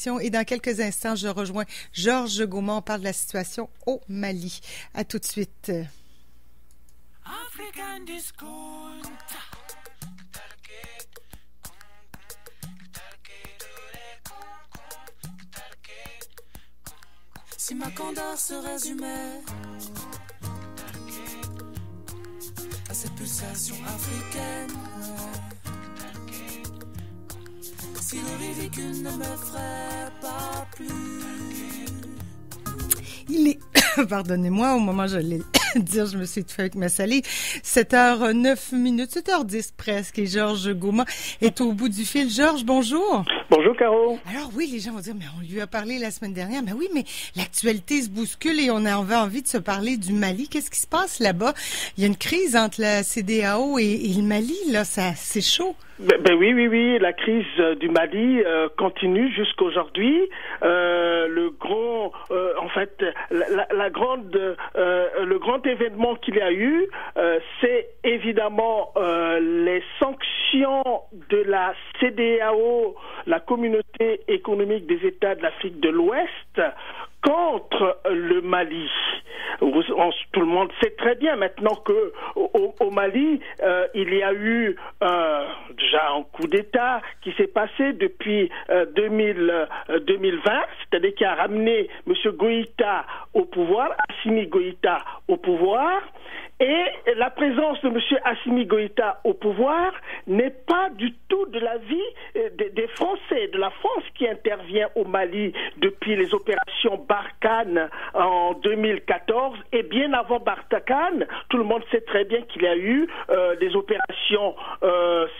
l'émission et dans quelques instants, je rejoins Georges Gaumont. On parle de la situation au Mali. À tout de suite. African Disco. Si ma candeur se résumait à cette pulsation africaine, si le ridicule ne me ferait pas plus. Il est, pardonnez-moi, au moment où je l'ai dire, je me suis fait avec ma salive. 7h09, 7h10 presque, et Georges Gaumont est au bout du fil. Georges, bonjour. Bonjour, Caro. Alors oui, les gens vont dire, mais on lui a parlé la semaine dernière. Mais oui, mais l'actualité se bouscule et on a envie de se parler du Mali. Qu'est-ce qui se passe là-bas? Il y a une crise entre la CEDEAO et le Mali, là, c'est chaud. Oui, la crise du Mali continue jusqu'aujourd'hui. Le grand événement qu'il y a eu, c'est évidemment les sanctions de la CEDEAO, la Communauté économique des États de l'Afrique de l'Ouest, contre le Mali. Tout le monde sait très bien maintenant que au Mali, il y a eu déjà un coup d'État qui s'est passé depuis 2020, c'est-à-dire qui a ramené M. Goïta au pouvoir, Assimi Goïta au pouvoir. Et la présence de M. Assimi Goïta au pouvoir n'est pas du tout de la vie des Français, de la France qui intervient au Mali depuis les opérations Barkhane en 2014. Et bien avant Barkhane, tout le monde sait très bien qu'il y a eu des opérations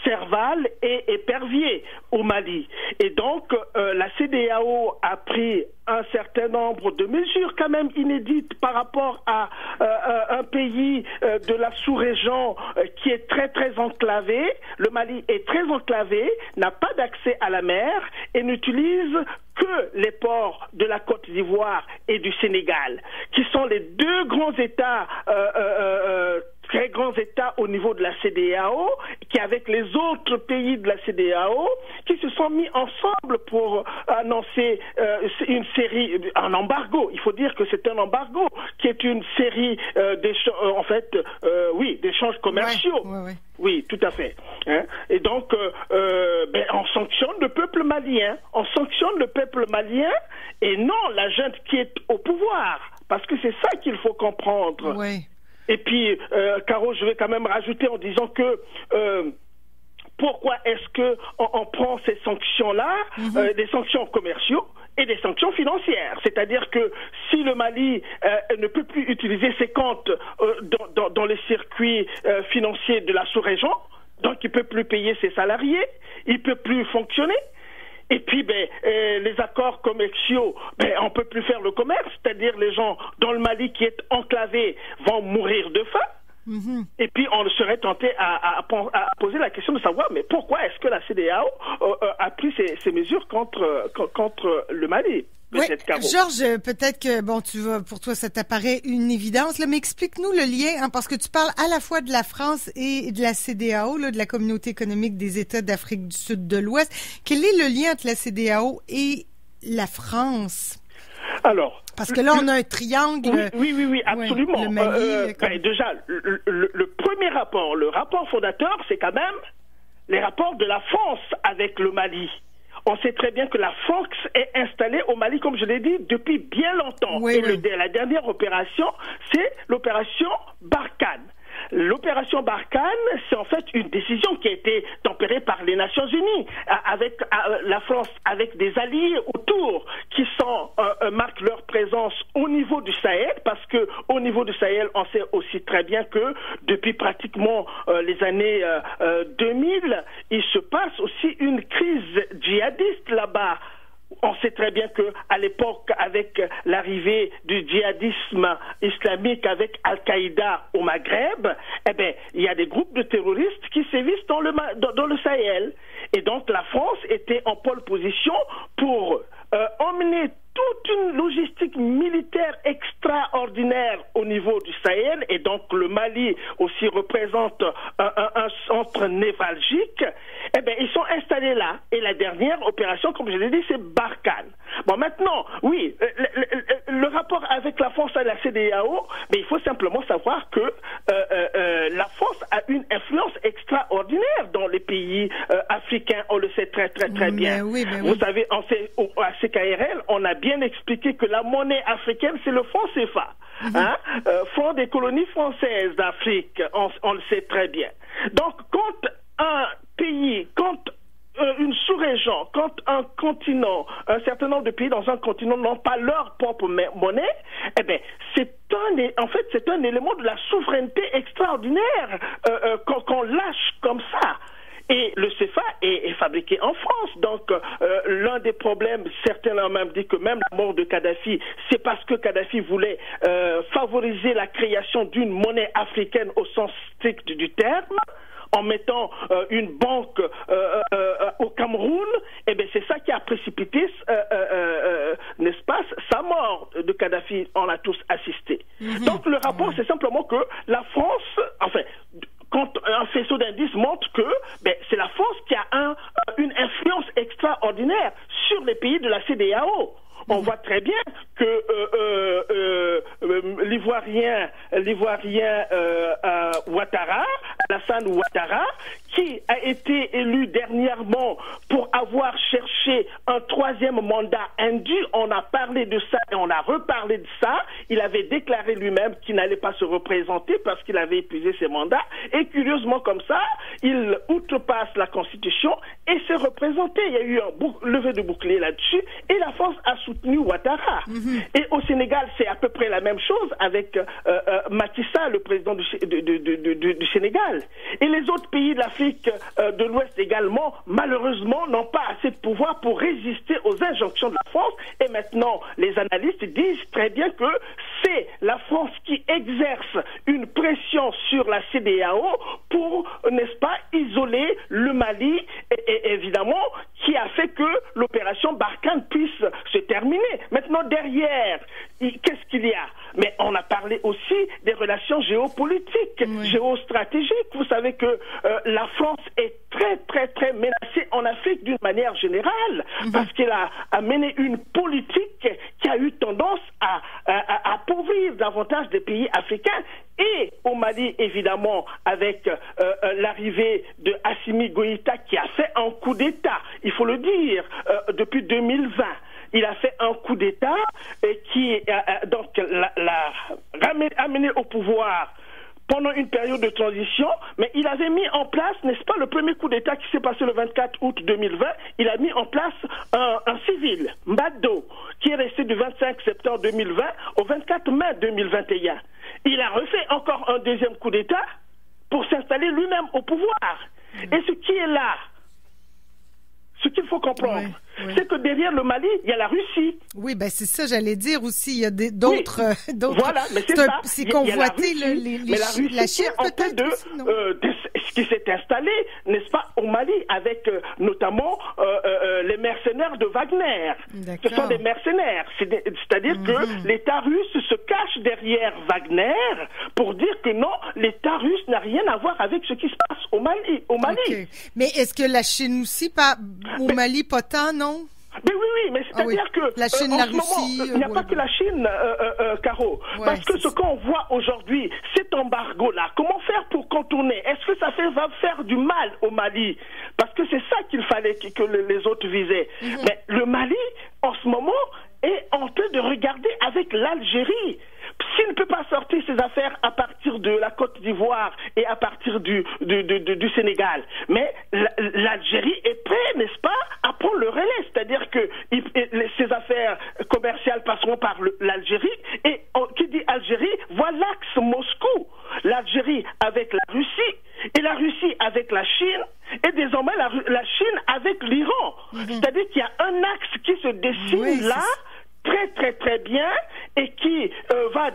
Serval et Épervier au Mali. Et donc, la CEDEAO a pris un certain nombre de mesures quand même inédites par rapport à un pays de la sous-région qui est très très enclavé. Le Mali est très enclavé, n'a pas d'accès à la mer et n'utilise que les ports de la Côte d'Ivoire et du Sénégal, qui sont les deux grands États très grands États au niveau de la CEDEAO, qui avec les autres pays de la CEDEAO, qui se sont mis ensemble pour annoncer un embargo. Il faut dire que c'est un embargo, qui est une série d'échanges commerciaux. Ouais. Oui, tout à fait. Et donc, on sanctionne le peuple malien. Et non la junte qui est au pouvoir. Parce que c'est ça qu'il faut comprendre. Ouais. Et puis, Caro, je vais quand même rajouter en disant que pourquoi est-ce que on prend ces sanctions-là, des sanctions commerciaux et des sanctions financières. C'est-à-dire que si le Mali ne peut plus utiliser ses comptes dans les circuits financiers de la sous-région, donc il peut plus payer ses salariés, il peut plus fonctionner. Et puis, les accords commerciaux, on peut plus faire le commerce, c'est-à-dire les gens dans le Mali qui est enclavé vont mourir de faim. Et puis, on serait tenté à poser la question de savoir, mais pourquoi est-ce que la CEDEAO a pris ces mesures contre le Mali? Oui, Georges, peut-être que, pour toi, ça t'apparaît une évidence, là, mais explique-nous le lien, parce que tu parles à la fois de la France et de la CEDEAO, là, de la Communauté économique des États d'Afrique du Sud de l'Ouest. Quel est le lien entre la CEDEAO et la France? Alors, parce que là, on a un triangle. Oui, absolument. Le Mali, déjà, le premier rapport, le rapport fondateur, c'est quand même les rapports de la France avec le Mali. On sait très bien que la France est installée au Mali, comme je l'ai dit, depuis bien longtemps. La dernière opération, c'est l'opération Barkhane. L'opération Barkhane, c'est en fait une décision qui a été tempérée par les Nations Unies, avec la France, avec des alliés autour qui marquent leur présence au niveau du Sahel, parce que au niveau du Sahel, on sait aussi très bien que depuis pratiquement les années 2000, il se passe aussi une crise djihadiste là-bas. On sait très bien que à l'époque, avec l'arrivée du djihadisme islamique avec Al-Qaïda au Maghreb, il y a des groupes de terroristes qui sévissent dans le Sahel. Et donc la France était en pole position pour emmener toute une logistique militaire extraordinaire au niveau du Sahel, et donc le Mali aussi représente un centre névralgique. Ils sont installés là, et la dernière opération, comme je l'ai dit, c'est Barkhane. Bon, maintenant, oui, le rapport avec la France à la CEDEAO, mais il faut simplement savoir que la France a une influence extraordinaire dans les pays africains, on le sait très bien. Oui. Vous savez, à CKRL, on a bien expliqué que la monnaie africaine, c'est le franc CFA. Fonds des colonies françaises d'Afrique, on le sait très bien. Donc, quand un pays, quand une sous-région, quand un continent, un certain nombre de pays dans un continent n'ont pas leur propre monnaie, eh bien, c'est un élément de la souveraineté extraordinaire qu'on lâche comme ça. Et le CFA est fabriqué en France. Donc, l'un des problèmes, certains ont même dit que même la mort de Kadhafi, c'est parce que Kadhafi voulait favoriser la création d'une monnaie africaine au sens strict du terme, en mettant une banque au Cameroun. Eh bien, c'est ça qui a précipité, n'est-ce pas, sa mort de Kadhafi. On a tous assisté. Donc, le rapport, c'est simplement que la France, enfin, quand un faisceau d'indices montre que c'est la France qui a une influence extraordinaire sur les pays de la CEDEAO. On voit très bien que l'Ivoirien Ouattara, Alassane Ouattara, qui a été élu dernièrement pour avoir cherché un troisième mandat indu, on a parlé de ça et on a reparlé de ça. Il avait déclaré lui-même qu'il n'allait pas se représenter parce qu'il avait épuisé ses mandats. Et curieusement comme ça, il outrepasse la Constitution et s'est représenté. Il y a eu un levé de bouclier là-dessus et la France a soutenu Ouattara. Et au Sénégal, c'est à peu près la même chose avec Macky Sall, le président du Sénégal. Et les autres pays de l'Afrique de l'Ouest également, malheureusement, n'ont pas assez de pouvoir pour résister aux injonctions de la France. Et maintenant, les analystes disent très bien que c'est la France qui exerce une pression sur la CEDEAO pour, n'est-ce pas, isoler le Mali, et évidemment, qui a fait que l'opération Barkhane puisse se terminer. Maintenant, derrière, qu'est-ce qu'il y a? Mais on a parlé aussi des relations géopolitiques, géostratégiques. Vous savez que la France est très menacée en Afrique d'une manière générale, parce qu'elle a mené une politique qui a eu tendance à appauvrir davantage des pays africains. Et au Mali, évidemment, avec l'arrivée de Assimi Goïta qui a fait un coup d'État, il faut le dire, depuis 2020. Il a fait un coup d'État qui donc l'a amené au pouvoir pendant une période de transition, mais il avait mis en place, n'est-ce pas, le premier coup d'État qui s'est passé le 24 août 2020, il a mis en place un civil, Mbado, qui est resté du 25 septembre 2020 au 24 mai 2021. Il a refait encore un deuxième coup d'État pour s'installer lui-même au pouvoir. Et ce qui est là, ce qu'il faut comprendre, c'est que derrière le Mali, il y a la Russie. Oui, ben c'est ça, j'allais dire aussi. Il y a d'autres. Voilà, mais c'est ça. C'est convoité, mais la Russie, la Chine peut-être de ce qui s'est installé, n'est-ce pas, au Mali, avec notamment les mercenaires de Wagner. Ce sont des mercenaires. C'est-à-dire que l'État russe se cache derrière Wagner pour dire que non, l'État russe n'a rien à voir avec ce qui se passe au Mali. Okay. Mais est-ce que la Chine aussi, au Mali, pas tant, non? Mais oui, mais c'est-à-dire que la Chine, en la ce Russie, moment, il n'y a pas que la Chine, Caro. Parce que ce qu'on voit aujourd'hui, cet embargo-là, comment faire pour contourner? Est-ce que ça va faire du mal au Mali? Parce que c'est ça qu'il fallait que les autres visaient. Mais le Mali, en ce moment, est en train de regarder avec l'Algérie. S'il ne peut pas sortir ses affaires à partir de la Côte d'Ivoire et à partir du Sénégal, mais l'Algérie est prête, n'est-ce pas, à prendre le relais. C'est-à-dire que ses affaires commerciales passeront par l'Algérie. Et qui dit Algérie voit l'axe Moscou. L'Algérie avec la Russie et la Russie avec la Chine et désormais la Chine avec l'Iran. C'est-à-dire qu'il y a un axe qui se dessine là, très bien, et qui va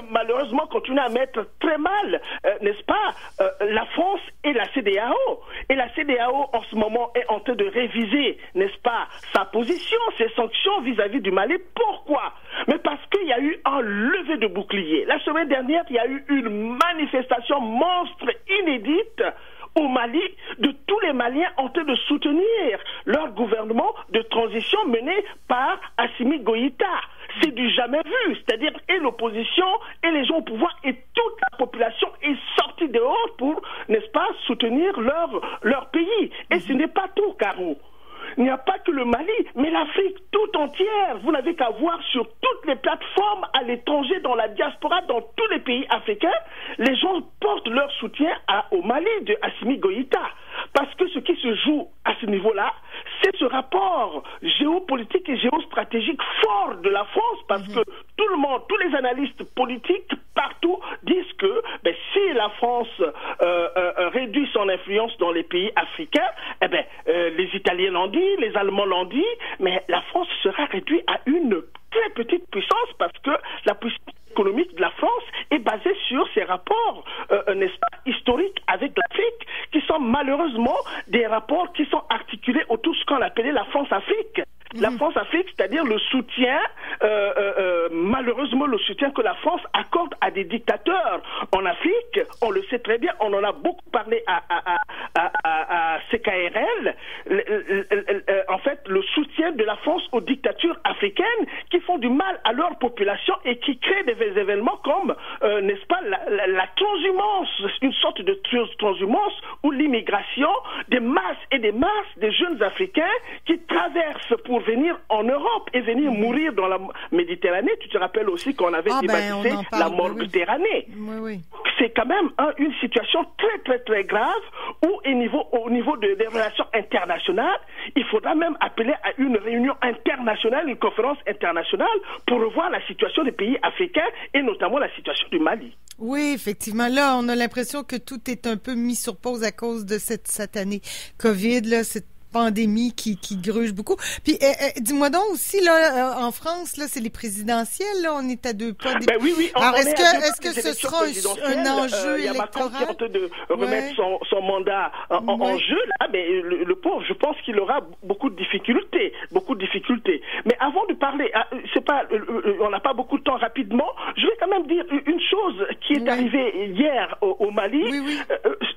malheureusement continuer à mettre très mal, n'est-ce pas, la France et la CEDEAO. Et la CEDEAO en ce moment est en train de réviser, n'est-ce pas, sa position, ses sanctions vis-à-vis du Mali. Pourquoi? Mais parce qu'il y a eu un lever de bouclier. La semaine dernière, il y a eu une manifestation monstre inédite au Mali de tous les Maliens en train de soutenir leur gouvernement de transition mené par Assimi Goïta. C'est du jamais vu, c'est-à-dire et l'opposition et les gens au pouvoir et toute la population est sortie dehors pour, n'est-ce pas, soutenir leur pays. Et ce n'est pas tout, Caro. Il n'y a pas que le Mali, mais l'Afrique tout entière. Vous n'avez qu'à voir sur toutes les plateformes à l'étranger, dans la diaspora, dans tous les pays africains, les gens portent leur soutien au Mali de Assimi Goïta. Parce que ce qui se joue à ce niveau-là, c'est ce rapport géopolitique et géostratégique fort de la France, parce que tout le monde, tous les analystes politiques partout disent que si la France réduit son influence dans les pays africains, les Italiens l'ont dit, les Allemands l'ont dit, mais la France sera réduite à une très petite puissance parce que la puissance économique de la France est basée sur ses rapports, n'est-ce pas, historiques avec l'Afrique, qui sont malheureusement des rapports qui sont articulés autour de ce qu'on appelait la France-Afrique. La France-Afrique, c'est-à-dire le soutien, malheureusement le soutien que la France accorde à des dictateurs en Afrique, on le sait très bien, on en a beaucoup parlé à CKRL, en fait le soutien de la France aux dictatures africaines qui font du mal à leur population et qui créent des événements comme, n'est-ce pas, la transhumance, une sorte de transhumance ou l'immigration des masses et des masses de jeunes Africains qui traversent pour venir en Europe et venir mourir dans la Méditerranée. Tu te rappelles aussi qu'on avait débaptisé la Méditerranée. Oui. C'est quand même une situation très très très grave où au niveau des relations internationales, il faudra même appeler à une réunion internationale, une conférence internationale pour revoir la situation des pays africains et notamment la situation du Mali. Oui, effectivement. Là, on a l'impression que tout est un peu mis sur pause à cause de cette satanée COVID, là, cette pandémie qui gruge beaucoup. Puis, dis-moi donc aussi, là, en France, là, c'est les présidentielles, là, on est à 2 pas des... Oui. Alors, est-ce que ce sera un enjeu électoral? Il y a Macron qui est en train de remettre son mandat en jeu, là, mais le pauvre, je pense qu'il aura beaucoup de difficultés. Mais avant de parler, on n'a pas beaucoup de temps rapidement, je vais quand même dire une chose qui est arrivée hier au Mali. Oui.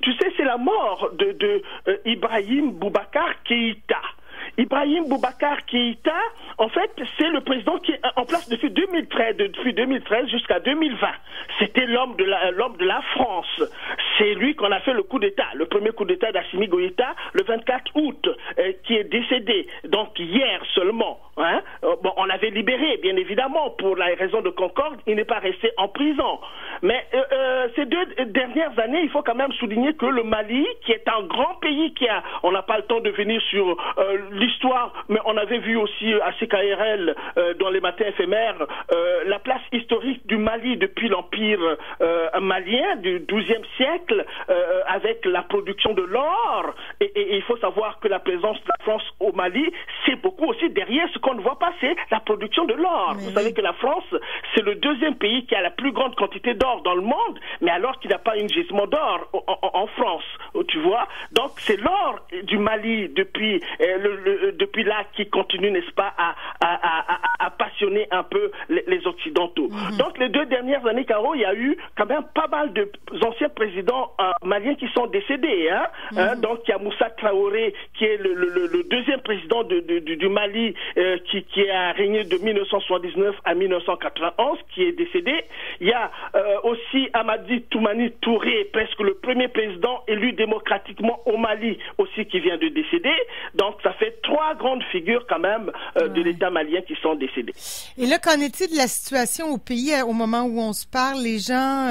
Tu sais, c'est la mort de Ibrahim Boubacar Keïta. Ibrahim Boubacar Keïta, en fait, c'est le président qui est en place depuis 2013 jusqu'à 2020. C'était l'homme de la France. C'est lui qu'on a fait le coup d'État, le premier coup d'État d'Assimi Goïta, le 24 août, qui est décédé, donc hier seulement. On l'avait libéré, bien évidemment, pour la raison de concorde, il n'est pas resté en prison. Mais ces 2 dernières années, il faut quand même souligner que le Mali, qui est un grand pays on n'a pas le temps de venir sur l'histoire, mais on avait vu aussi à CKRL dans les matins éphémères la place historique du Mali depuis l'empire malien du XIIe siècle avec la production de l'or et il faut savoir que la présence de la France au Mali, c'est beaucoup aussi derrière ce qu'on ne voit pas, c'est la production de l'or. Vous savez que la France, c'est le 2e pays qui a la plus grande quantité d'or dans le monde, mais alors qu'il n'a pas une gisement d'or en France, tu vois. Donc c'est l'or du Mali depuis là qui continue, n'est-ce pas, à passionner un peu les Occidentaux. Donc les 2 dernières années, Caro, il y a eu quand même pas mal d'anciens présidents maliens qui sont décédés. Donc il y a Moussa Traoré qui est le 2e président du Mali qui a régné de 1979 à 1991 qui est décédé. Il y a aussi Amadi Toumani Touré, presque le premier président élu démocratiquement au Mali aussi qui vient de décéder. Donc ça fait 3 grandes figures quand même de l'État malien qui sont décédées. Et là, qu'en est-il de la situation au pays au moment où on se parle? Les gens,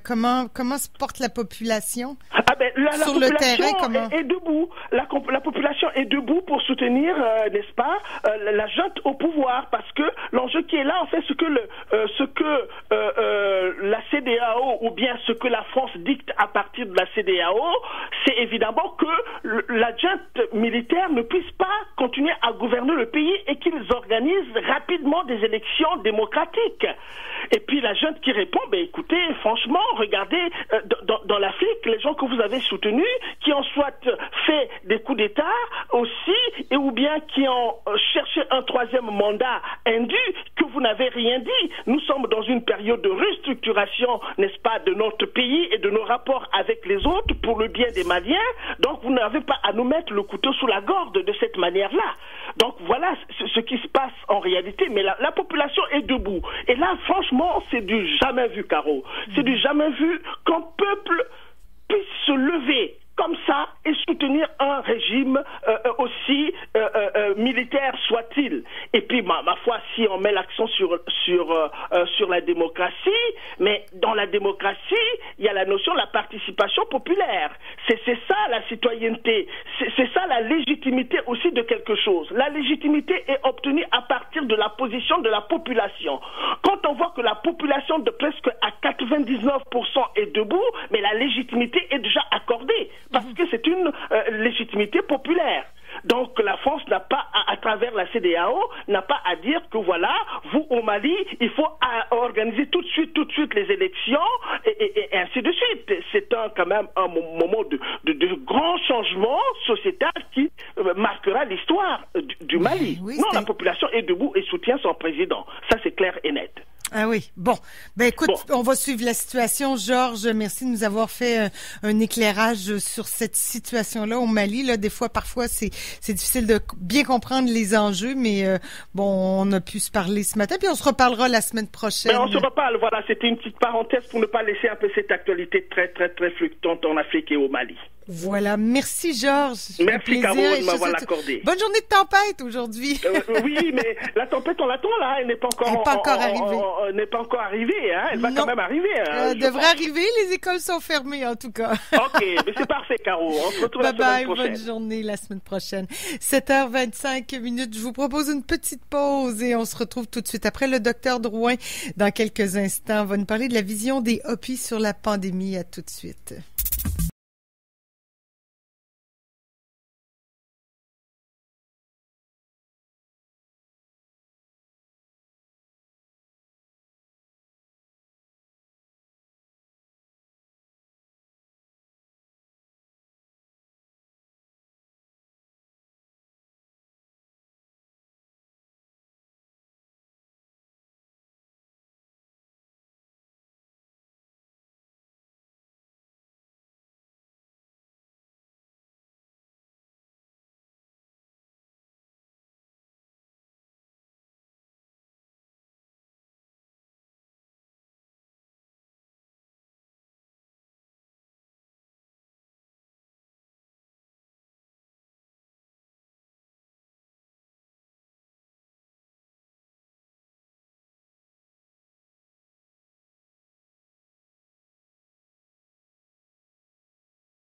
comment se porte la population? Sur le terrain, est debout. La population est debout pour soutenir, n'est-ce pas, la junte au pouvoir, parce que l'enjeu qui est là, en fait, ce que la CEDEAO ou bien ce que la France dicte à partir de la CEDEAO, c'est évidemment que la junte militaire ne puisse pas continuer à gouverner le pays et qu'ils organisent rapidement des élections démocratiques. Et puis la junte qui répond, écoutez, franchement, regardez, dans l'Afrique, les gens que vous avez soutenus, qui ont soit fait des coups d'État aussi, ou bien qui ont cherché un 3e mandat indu, que vous n'avez rien dit. Nous sommes dans une période de restructuration, n'est-ce pas, de notre pays et de nos rapports avec les autres pour le bien des Maliens. Donc vous n'avez pas à nous mettre le couteau sous la gorge de cette manière-là. Donc voilà ce qui se passe en réalité. Mais la population est debout. Et là, franchement, c'est du jamais vu, Caro. C'est du jamais vu qu'un peuple puisse se lever comme ça et soutenir un régime aussi militaire soit-il. Et puis, ma foi, si on met l'accent sur la démocratie, mais dans la démocratie, il y a la notion de la participation populaire. C'est ça la citoyenneté. C'est ça la légitimité aussi de quelque chose. La légitimité est obtenue à partir de la position de la population. Quand on voit que la population de presque à 99% est debout, mais la légitimité est déjà accordée. Parce que c'est une légitimité populaire. Donc la France n'a pas, à travers la CEDEAO, n'a pas à dire que voilà, vous au Mali, il faut organiser tout de suite les élections et ainsi de suite. C'est quand même un moment de grand changement sociétal qui marquera l'histoire du Mali. Oui, non, la population est debout et soutient son président. Ça, c'est clair et net. Ah oui. Bon. Ben écoute, on va suivre la situation. Georges, merci de nous avoir fait un éclairage sur cette situation-là au Mali. Là, des fois, parfois, c'est difficile de bien comprendre les enjeux, mais bon, on a pu se parler ce matin, puis on se reparlera la semaine prochaine. Mais on se reparle, voilà, c'était une petite parenthèse pour ne pas laisser un peu cette actualité très, très, très fluctuante en Afrique et au Mali. Voilà, merci Georges. Merci Caro de m'avoir accordé. Bonne journée de tempête aujourd'hui. Oui, mais la tempête on l'attend là, elle n'est pas encore arrivée. N'est pas encore arrivée, hein. Elle va quand même arriver. Elle devrait arriver, les écoles sont fermées en tout cas. OK, mais c'est parfait Caro. On se retrouve la semaine prochaine. Bonne journée la semaine prochaine. 7h25. Je vous propose une petite pause et on se retrouve tout de suite après. Le docteur Drouin, dans quelques instants, va nous parler de la vision des Hopis sur la pandémie. À tout de suite.